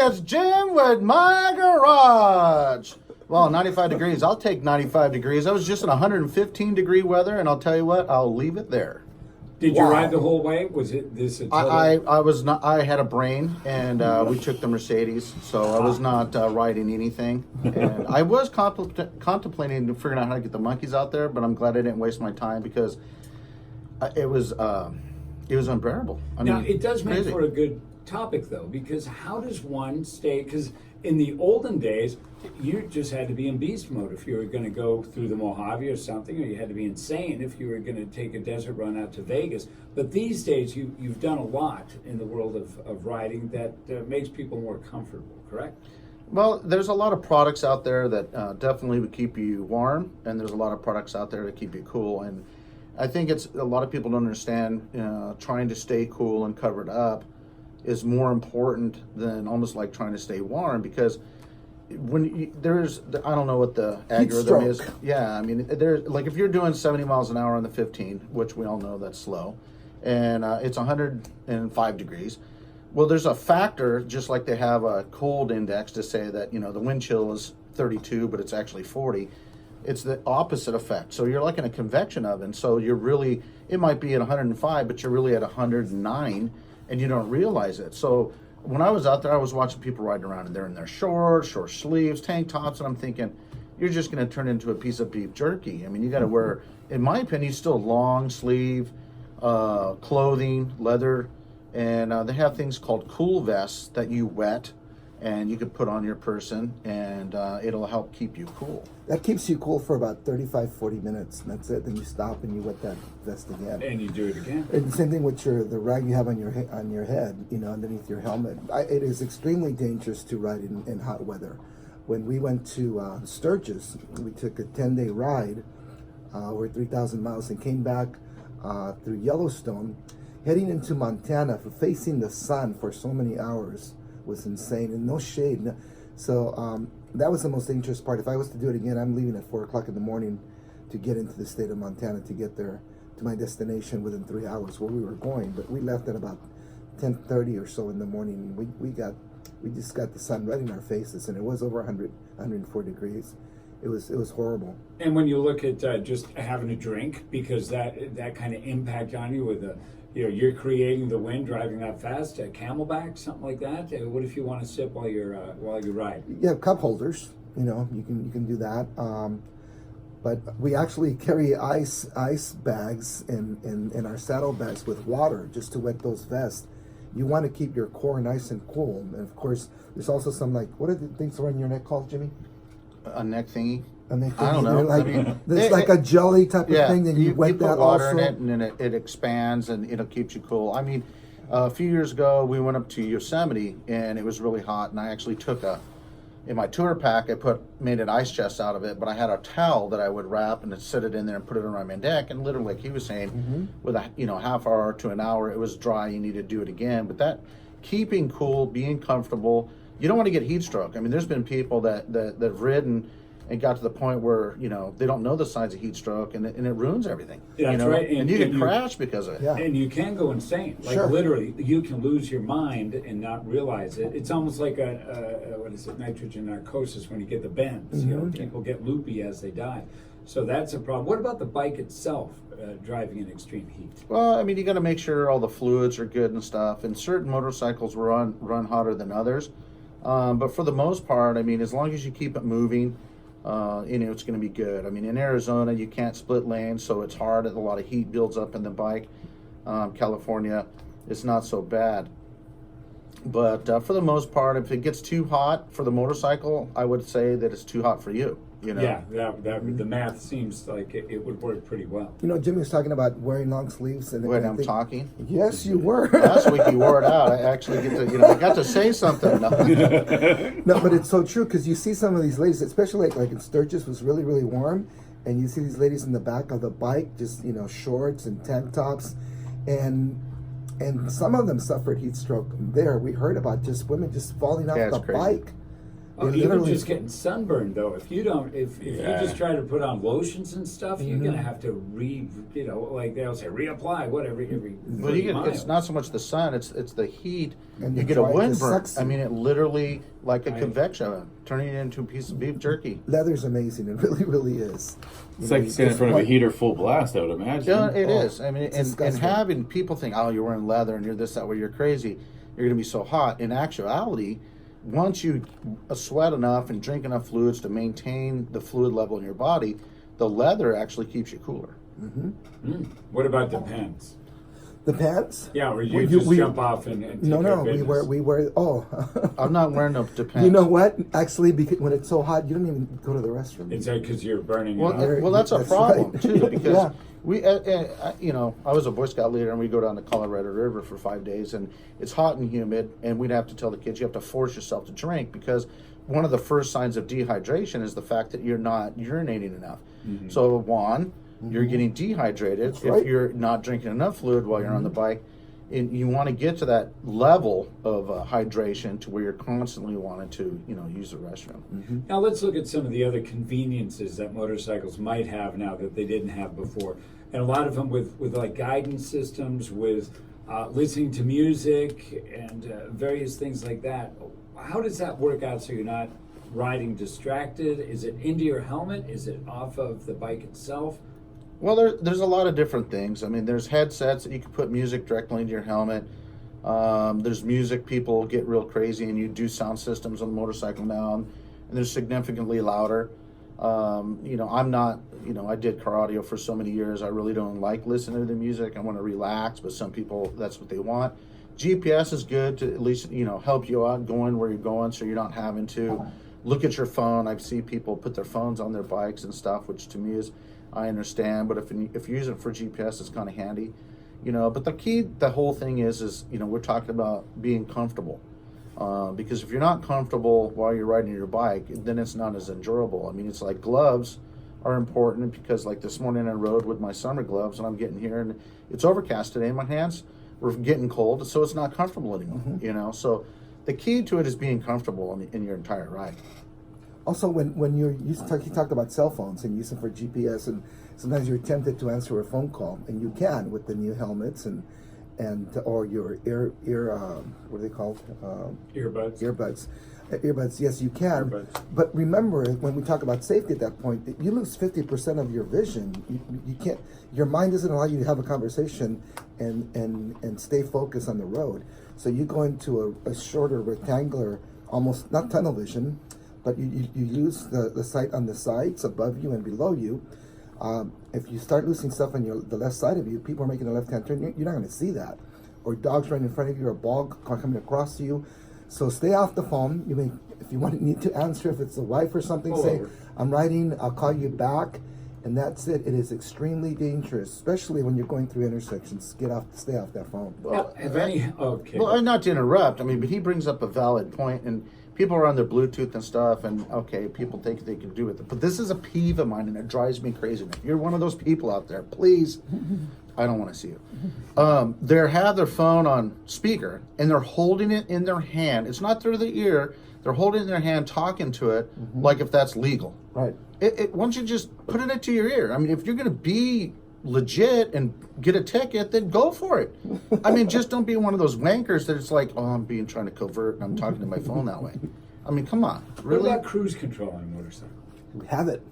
it's Jim with my garage. Well, 95 degrees. I'll take 95 degrees. I was just in 115 degree weather, and I'll tell you what, I'll leave it there. Did you ride the whole way? Was it this a total? I was not. I had a brain, and we took the Mercedes, so I was not riding anything. And I was contemplating figuring out how to get the monkeys out there, but I'm glad I didn't waste my time because it was unbearable. I mean, now it does make crazy. for a good topic though, because how does one stay? Because in the olden days, you just had to be in beast mode if you were going to go through the Mojave or something, or you had to be insane if you were going to take a desert run out to Vegas. But these days, you've done a lot in the world of riding that makes people more comfortable, correct? Well, there's a lot of products out there that definitely would keep you warm, and there's a lot of products out there that keep you cool. And I think it's a lot of people don't understand trying to stay cool and covered up is more important than almost like trying to stay warm, because when there's, I don't know what the algorithm is. Yeah, I mean, there's like if you're doing 70 miles an hour on the 15, which we all know that's slow, and it's 105 degrees. Well, there's a factor, just like they have a cold index to say that, you know, the wind chill is 32, but it's actually 40. It's the opposite effect. So you're like in a convection oven. So you're really, it might be at 105, but you're really at 109, and you don't realize it. So when I was out there, I was watching people riding around, and they're in their short sleeves, tank tops, and I'm thinking, you're just going to turn into a piece of beef jerky. I mean, you got to wear, in my opinion, still long sleeve clothing, leather, and they have things called cool vests that you wet, and you can put on your person, and it'll help keep you cool. That keeps you cool for about 35, 40 minutes. And that's it. Then you stop and you wet that vest again. And you do it again. And the same thing with the rag you have on your head, you know, underneath your helmet. It is extremely dangerous to ride in hot weather. When we went to Sturgis, we took a 10-day ride, over 3,000 miles, and came back through Yellowstone, heading into Montana, facing the sun for so many hours was insane, and no shade. So that was the most dangerous part. If I was to do it again, I'm leaving at 4 o'clock in the morning to get into the state of Montana to get there to my destination within 3 hours where we were going. But we left at about 10:30 or so in the morning. We just got the sun right in our faces, and it was over 104 degrees. It was horrible. And when you look at just having a drink, because that kind of impact on you with you're creating the wind driving that fast, Camelback, something like that. What if you want to sip while you ride? You have cup holders, you know, you can do that. But we actually carry ice bags in our saddlebags with water just to wet those vests. You want to keep your core nice and cool. And of course, there's also some, like, what are the things around your neck called, Jimmy? A neck thingy. And they I don't know. like, I mean, there's like a jelly type of thing, and you wet put that water also. in it, and then it expands, and it keeps you cool. I mean, a few years ago, we went up to Yosemite, and it was really hot, and I actually took in my tour pack, made an ice chest out of it, but I had a towel that I would wrap and set it in there and put it around my neck, and literally, like he was saying, with a half hour to an hour, it was dry, you need to do it again. But that keeping cool, being comfortable, you don't want to get heat stroke. I mean, there's been people that have ridden and got to the point where, you know, they don't know the signs of heat stroke, and it ruins everything. Yeah, you that's know? right. And you can crash because of it. Yeah. And you can go insane. Like Sure. literally, you can lose your mind and not realize it. It's almost like nitrogen narcosis when you get the bends. You know, people get loopy as they die. So that's a problem. What about the bike itself, driving in extreme heat? Well, I mean, you got to make sure all the fluids are good and stuff. And certain motorcycles run hotter than others. But for the most part, I mean, as long as you keep it moving, it's going to be good. I mean, in Arizona, you can't split lanes, so it's hard. A lot of heat builds up in the bike. California, it's not so bad. But for the most part, if it gets too hot for the motorcycle, I would say that it's too hot for you. You know? Yeah, the math seems like it would work pretty well. You know, Jimmy was talking about wearing long sleeves. And Wait, I I'm think- talking? Yes, you were. Last week you wore it out. I actually I got to say something. No. No, but it's so true, because you see some of these ladies, especially like in Sturgis, was really, really warm, and you see these ladies in the back of the bike, just, you know, shorts and tank tops, and some of them suffered heat stroke there. We heard about just women just falling off Yeah, it's the crazy. bike Oh, They even literally- just getting sunburned though. If you don't, if you just try to put on lotions and stuff, you're gonna have to like they'll say, reapply whatever every. Well, 30 miles. it's not so much the sun; it's the heat. And you the get a dry- wind the burn. sucks- I mean, it literally like a Right. convection oven, turning it into a piece of beef jerky. Leather's amazing. It really, really is. It's like standing in front of a heater full blast, I would imagine. Yeah, it Oh, is. I mean, it's and disgusting. having people think, oh, you're wearing leather and you're this, that way, you're crazy. You're going to be so hot. In actuality, once you sweat enough and drink enough fluids to maintain the fluid level in your body, the leather actually keeps you cooler. What about the pants? The pants? Yeah, where you Well, just we- jump off and take No, care of no, business. we wear. Oh, I'm not wearing no depends. you know what? Actually, because when it's so hot, you don't even go to the restroom. It's because you're burning. Well, it You're- up. well, that's a that's problem right. too, because Yeah. we, I was a Boy Scout leader, and we go down the Colorado River for 5 days, and it's hot and humid, and we'd have to tell the kids you have to force yourself to drink because one of the first signs of dehydration is the fact that you're not urinating enough. So, one, you're getting dehydrated if right. you're not drinking enough fluid while you're on the bike. And you want to get to that level of hydration to where you're constantly wanting to, use the restroom. Now let's look at some of the other conveniences that motorcycles might have now that they didn't have before, and a lot of them with like guidance systems, with listening to music and various things like that. How does that work out so you're not riding distracted? Is it into your helmet? Is it off of the bike itself? Well, there's a lot of different things. I mean, there's headsets that you can put music directly into your helmet. There's music, people get real crazy, and you do sound systems on the motorcycle now, and they're significantly louder. I'm not, I did car audio for so many years. I really don't like listening to the music. I want to relax, but some people, that's what they want. GPS is good to at least, help you out going where you're going, so you're not having to look at your phone. I've seen people put their phones on their bikes and stuff, which to me is, I understand, but if you use it for GPS, it's kind of handy, But the whole thing is we're talking about being comfortable, because if you're not comfortable while you're riding your bike, then it's not as enjoyable. I mean, it's like gloves are important because, like this morning, I rode with my summer gloves, and I'm getting here, and it's overcast today, and my hands were getting cold, so it's not comfortable anymore. So the key to it is being comfortable in your entire ride. Also, when you talked about cell phones and use them for GPS, and sometimes you're tempted to answer a phone call, and you can with the new helmets and or your ear what are they called? Earbuds. Earbuds. Yes, you can. Earbuds. But remember, when we talk about safety at that point, you lose 50% of your vision. You can't. Your mind doesn't allow you to have a conversation and stay focused on the road. So you go into a shorter rectangular, almost not tunnel vision, but you lose the sight on the sides above you and below you. If you start losing stuff on the left side of you, people are making a left-hand turn, you're not going to see that. Or dogs right in front of you, or a bog coming across you. So stay off the phone. You may, if you need to answer, if it's a wife or something, Pull say, over. I'm riding, I'll call you back. And that's it. It is extremely dangerous, especially when you're going through intersections. Stay off that phone. Now, have any? Okay. Well, not to interrupt, but he brings up a valid point, and people are on their Bluetooth and stuff, and okay, people think they can do it. But this is a peeve of mine, and it drives me crazy. If you're one of those people out there, please, I don't want to see you. They have their phone on speaker, and they're holding it in their hand. It's not through the ear. They're holding it in their hand, talking to it, like if that's legal. Right. Why don't you just put it into your ear? If you're going to be legit and get a ticket, then go for it. Just don't be one of those wankers that it's like, oh, I'm trying to covert and I'm talking to my phone that way. Come on, really? What about cruise control on a motorcycle? Have it.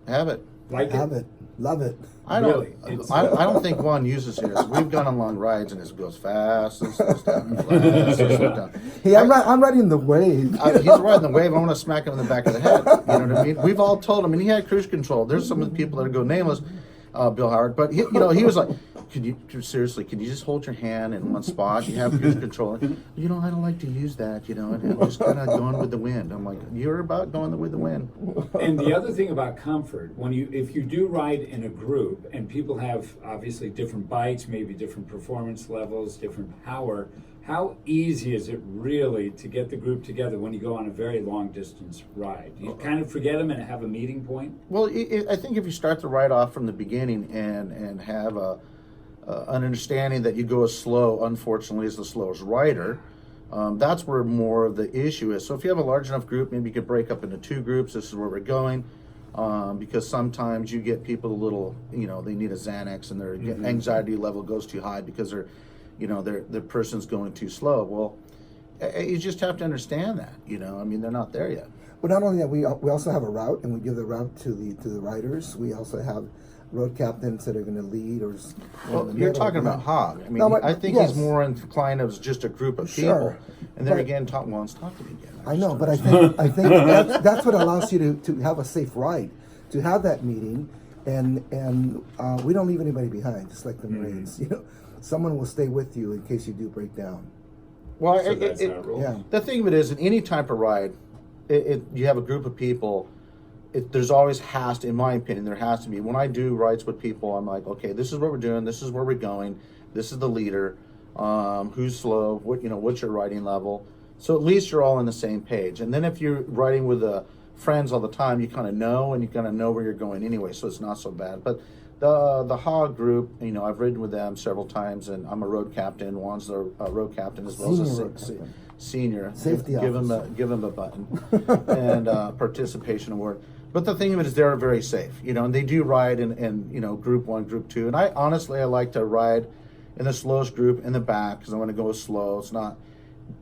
Have it. Like Have it. Love it. I don't. Really? It's- I don't think Juan uses his. We've gone on long rides and it goes fast and slows down, fast and slows down. Hey, I'm riding the wave. He's riding the wave. I want to smack him in the back of the head. You know what I mean? We've all told him, and he had cruise control. There's some of the people that go nameless, Bill Howard, but he was like, can you just hold your hand in one spot? You have cruise control. I don't like to use that, and I'm just kind of going with the wind. I'm like, you're about going with the wind. And the other thing about comfort, if you do ride in a group, and people have obviously different bikes, maybe different performance levels, different power, how easy is it really to get the group together when you go on a very long distance ride? You kind of forget them and have a meeting point? Well, I think if you start the ride off from the beginning and have an understanding that you go as slow, unfortunately, as the slowest rider, That's where more of the issue is. So if you have a large enough group, maybe you could break up into 2 groups. This is where we're going. Because sometimes you get people a little, they need a Xanax and their anxiety level goes too high because the person's going too slow. Well, you just have to understand that, I mean, they're not there yet. But not only that, we also have a route, and we give the route to the riders. We also have road captains that are going to lead or. Well, you're talking about Hog. I mean, No, but- I think yes. he's more inclined as just a group of people. Sure. And then But- again, Tom wants to talk to me again. I know, but I think that's what allows you to have a safe ride, to have that meeting, and we don't leave anybody behind, just like the Marines. Someone will stay with you in case you do break down. Well, So that's our rule. Yeah. the thing of it is, in any type of ride, you have a group of people. There's always has to, in my opinion, there has to be. When I do rides with people, I'm like, okay, this is what we're doing. This is where we're going. This is the leader. Who's slow? What's your riding level? So at least you're all on the same page. And then if you're riding with friends all the time, you kind of know, and you kind of know where you're going anyway, so it's not so bad. But the Hog group, I've ridden with them several times, and I'm a road captain. Juan's the road captain as well Senior as road a captain. senior. Safety give him a button and participation award. But the thing of it is, they're very safe, and they do ride in group 1, group 2. And I like to ride in the slowest group in the back because I want to go slow. It's not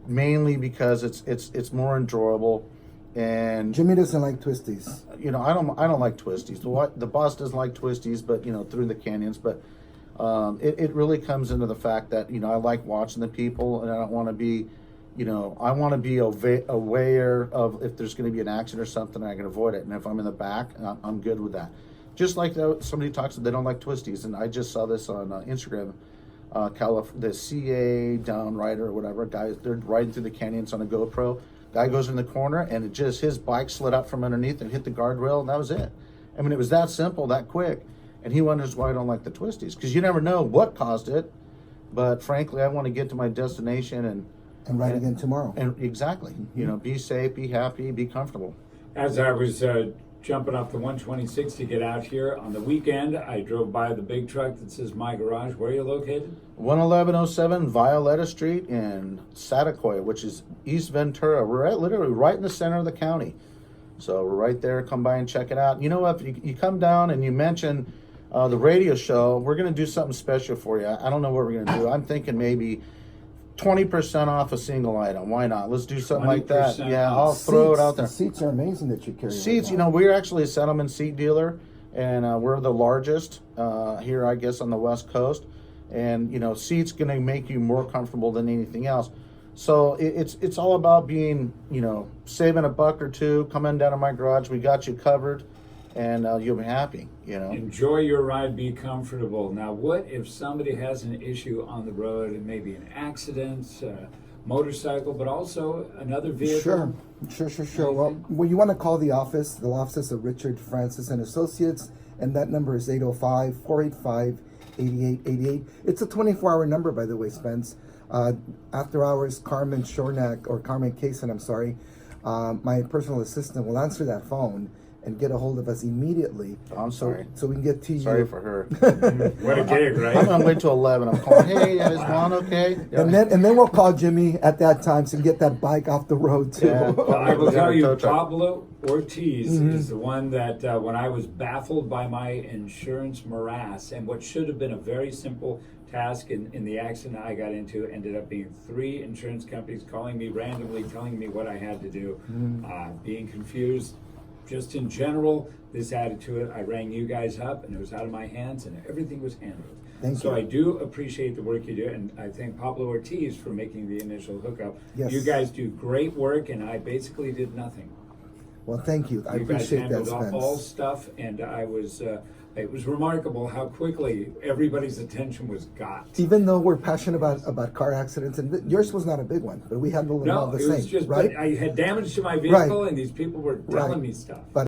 mainly because it's more enjoyable. And Jimmy doesn't like twisties. I don't like twisties. The boss doesn't like twisties, but through the canyons. But it really comes into the fact that I like watching the people, and I don't want to be, I want to be aware of if there's going to be an accident or something, I can avoid it. And if I'm in the back, I'm good with that. Just like somebody talks, they don't like twisties, and I just saw this on Instagram. The CA down rider or whatever guys, they're riding through the canyons on a GoPro. Guy goes in the corner, and his bike slid up from underneath and hit the guardrail, and that was it. I mean, it was that simple, that quick. And he wonders why I don't like the twisties, because you never know what caused it. But frankly, I want to get to my destination And ride again tomorrow. and exactly, be safe, be happy, be comfortable. As I was jumping off the 126 to get out here on the weekend, I drove by the big truck that says My Garage. Where are you located? 11107 Violetta Street in Satakoy, which is East Ventura. We're literally right in the center of the county. So we're right there. Come by and check it out. You know what? If you come down and you mention the radio show, we're going to do something special for you. I don't know what we're going to do. I'm thinking maybe 20% off a single item. Why not? Let's do something like that. 20% Yeah, off. I'll throw it out there. The seats are amazing that you carry. Seats, right now. we're actually a settlement seat dealer, and we're the largest here, I guess, on the West Coast. And seats going to make you more comfortable than anything else. So it's all about being, saving a buck or two, coming down to My Garage. We got you covered, and you'll be happy. Enjoy your ride, be comfortable. Now, what if somebody has an issue on the road, and maybe an accident, motorcycle, but also another vehicle? Sure. Well, you want to call the office of Richard Francis and Associates, and that number is 805-485-8888. It's a 24-hour number, by the way, Spence. After hours, Carmen Kaysen, I'm sorry, my personal assistant will answer that phone and get a hold of us immediately. I'm sorry. So we can get to you. Sorry for her. What a gig, I'm right? going to wait till 11. I'm calling, hey, is Juan okay? And then we'll call Jimmy at that time to get that bike off the road too. Yeah. Well, I will tell you, Tow truck. Pablo Ortiz is the one that when I was baffled by my insurance morass and what should have been a very simple task in the accident I got into ended up being 3 insurance companies calling me randomly, telling me what I had to do, being confused. Just in general, this added to it. I rang you guys up, and it was out of my hands, and everything was handled. Thank So you. I do appreciate the work you do, and I thank Pablo Ortiz for making the initial hookup. Yes. You guys do great work, and I basically did nothing. Well, thank you. I You guys appreciate that, handled all Spence. stuff, and I was. It was remarkable how quickly everybody's attention was got. Even though we're passionate about car accidents, and yours was not a big one, but we handled them all No, the it same, was just. right? But I had damage to my vehicle, Right. and these people were telling Right. me stuff. But